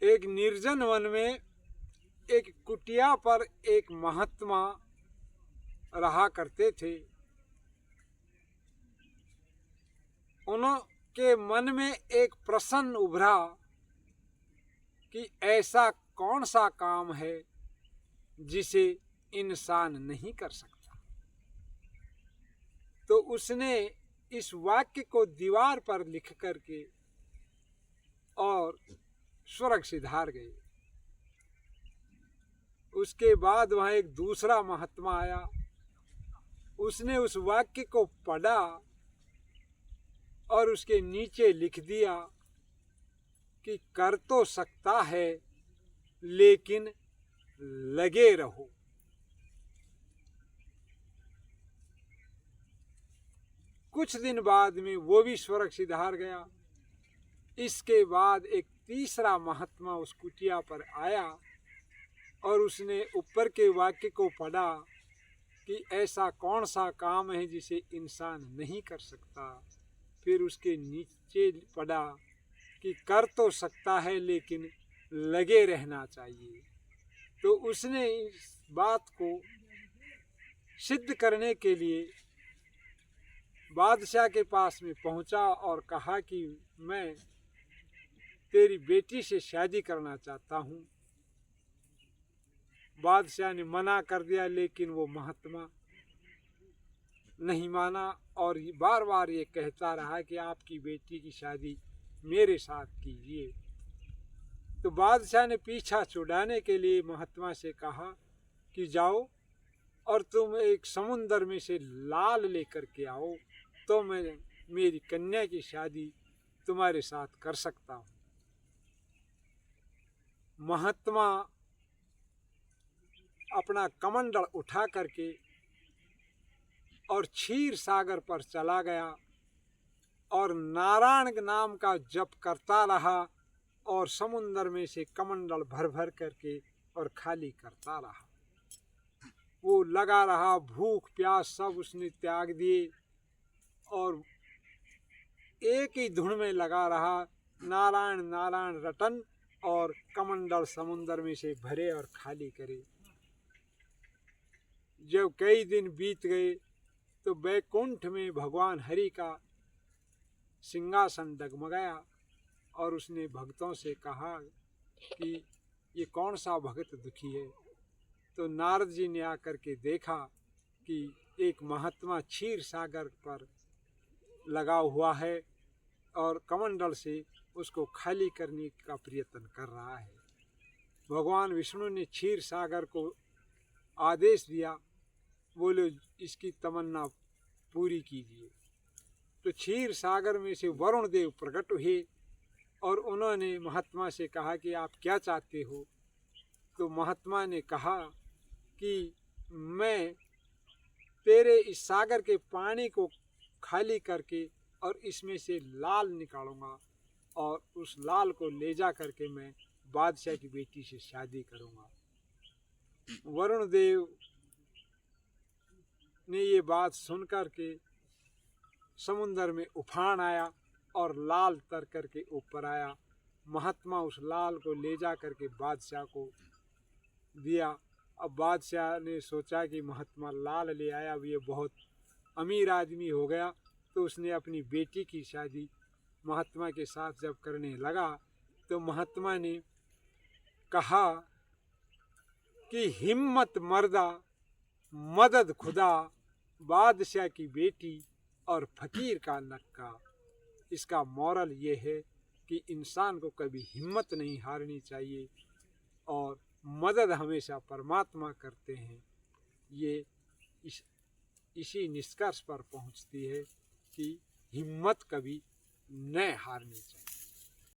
एक निर्जन वन में एक कुटिया पर एक महात्मा रहा करते थे। उनके मन में एक प्रश्न उभरा कि ऐसा कौन सा काम है जिसे इंसान नहीं कर सकता। तो उसने इस वाक्य को दीवार पर लिख करके और स्वर्ग सिधार गए। उसके बाद वहां एक दूसरा महात्मा आया, उसने उस वाक्य को पढ़ा और उसके नीचे लिख दिया कि कर तो सकता है लेकिन लगे रहो। कुछ दिन बाद में वो भी स्वर्ग सिधार गया। इसके बाद एक तीसरा महात्मा उस कुटिया पर आया और उसने ऊपर के वाक्य को पढ़ा कि ऐसा कौन सा काम है जिसे इंसान नहीं कर सकता। फिर उसके नीचे पढ़ा कि कर तो सकता है लेकिन लगे रहना चाहिए। तो उसने इस बात को सिद्ध करने के लिए बादशाह के पास में पहुंचा और कहा कि मैं तेरी बेटी से शादी करना चाहता हूं। बादशाह ने मना कर दिया, लेकिन वो महात्मा नहीं माना और बार बार ये कहता रहा कि आपकी बेटी की शादी मेरे साथ कीजिए। तो बादशाह ने पीछा छुड़ाने के लिए महात्मा से कहा कि जाओ और तुम एक समुंदर में से लाल लेकर के आओ, तो मैं मेरी कन्या की शादी तुम्हारे साथ कर सकता हूं। महात्मा अपना कमंडल उठा करके और क्षीर सागर पर चला गया और नारायण नाम का जप करता रहा और समुंदर में से कमंडल भर भर करके और खाली करता रहा। वो लगा रहा, भूख प्यास सब उसने त्याग दिए और एक ही धुन में लगा रहा, नारायण नारायण रटन और कमंडल समुंदर में से भरे और खाली करे। जब कई दिन बीत गए तो बैकुंठ में भगवान हरि का सिंहासन डगमगाया और उसने भक्तों से कहा कि ये कौन सा भक्त दुखी है। तो नारद जी ने आकर के देखा कि एक महात्मा क्षीर सागर पर लगा हुआ है और कमंडल से उसको खाली करने का प्रयत्न कर रहा है। भगवान विष्णु ने क्षीर सागर को आदेश दिया, बोले इसकी तमन्ना पूरी कीजिए। तो क्षीर सागर में से वरुण देव प्रकट हुए और उन्होंने महात्मा से कहा कि आप क्या चाहते हो। तो महात्मा ने कहा कि मैं तेरे इस सागर के पानी को खाली करके और इसमें से लाल निकालूंगा और उस लाल को ले जा करके मैं बादशाह की बेटी से शादी करूंगा। वरुण देव ने ये बात सुन करके समुंदर में उफान आया और लाल तर करके ऊपर आया। महात्मा उस लाल को ले जा करके बादशाह को दिया। अब बादशाह ने सोचा कि महात्मा लाल ले आया, अब ये बहुत अमीर आदमी हो गया। तो उसने अपनी बेटी की शादी महात्मा के साथ जब करने लगा तो महात्मा ने कहा कि हिम्मत मर्दा मदद खुदा, बादशाह की बेटी और फकीर का नक्का। इसका मॉरल ये है कि इंसान को कभी हिम्मत नहीं हारनी चाहिए और मदद हमेशा परमात्मा करते हैं। ये इसी निष्कर्ष पर पहुंचती है कि हिम्मत कभी न हारनी चाहिए।